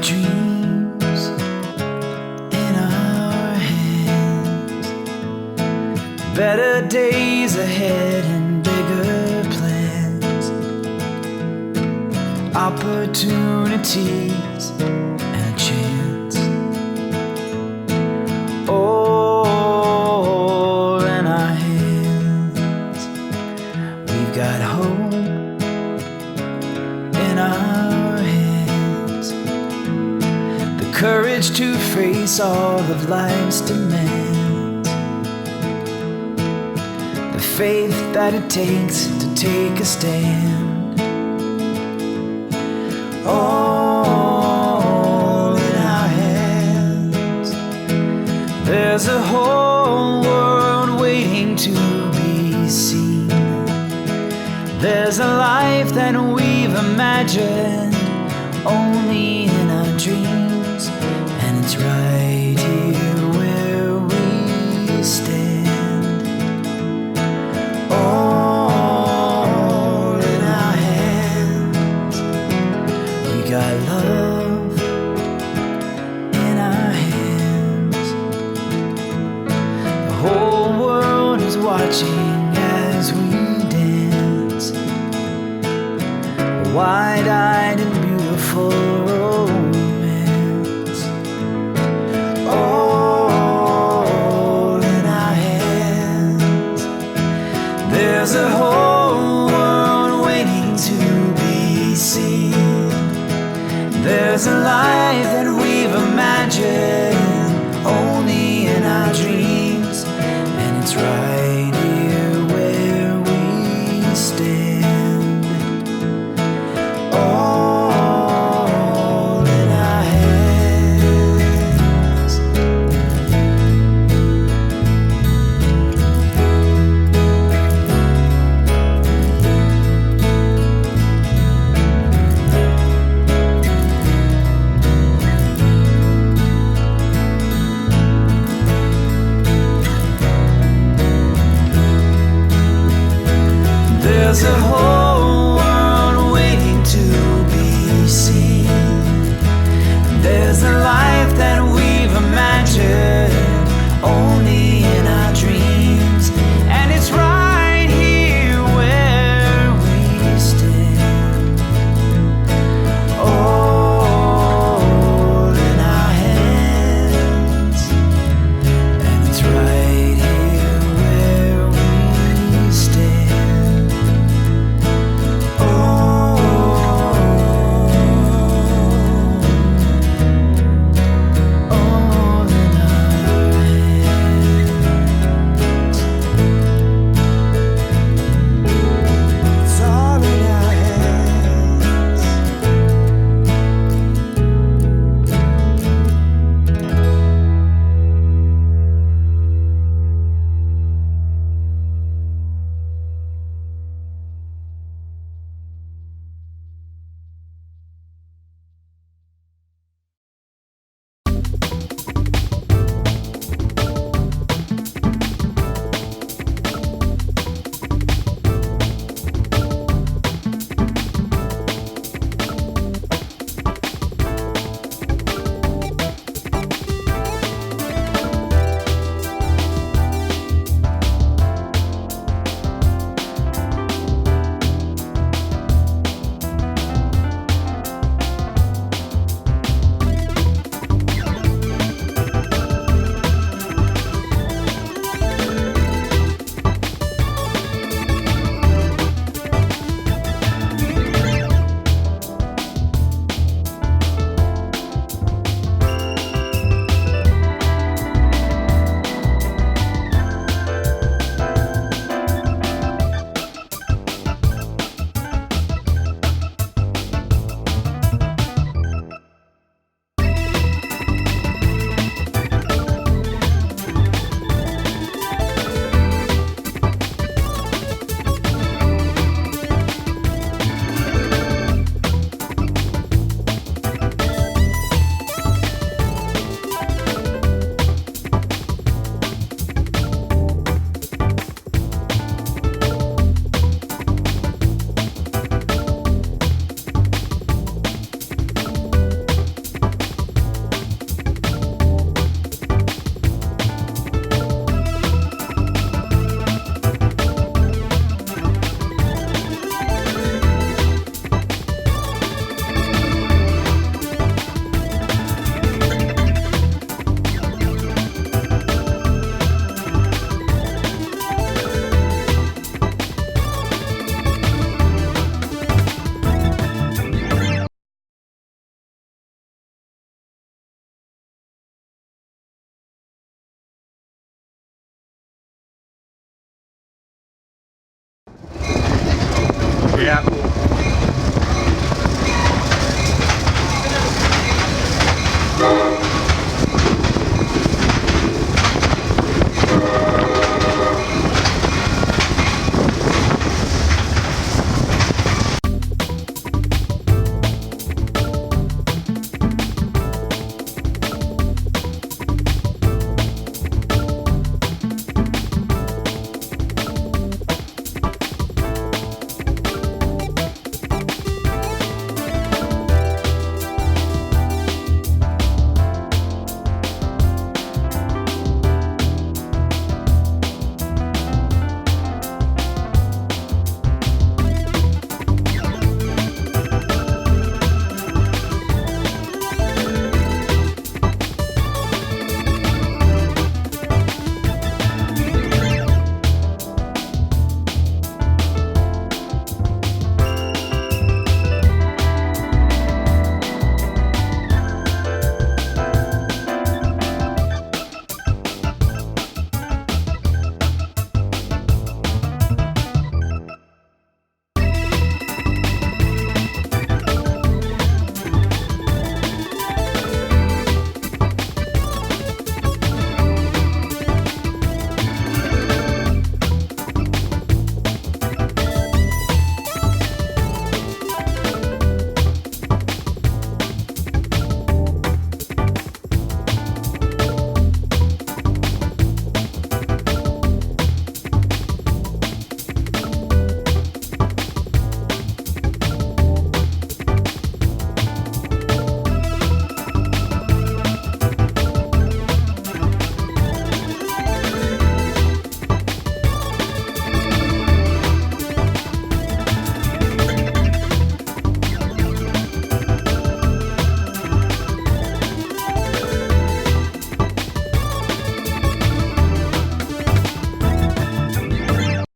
dreams in our hands. Better days ahead and bigger plans. Opportunities and a chance. All in our hands. We've got hope in our hands. The courage to face all of life's demands. The faith that it takes to take a stand. All in our hands. There's a whole world waiting to be seen. There's a life that we've imagined only in our dreams, and it's right here where we stand. All in our hands. We got love in our hands. The whole world is watching as we dance. Wide-eyed and beautiful romance. All in our hands. There's a whole world waiting to be seen. There's a life that we've imagined only in our dreams, and it's right here where we stand. All in our hands. There's a whole world waiting to be seen. There's a life that we've imagined only in our dreams, and it's right here where we stand. All in our hands, and it's right here where we stand. Yeah.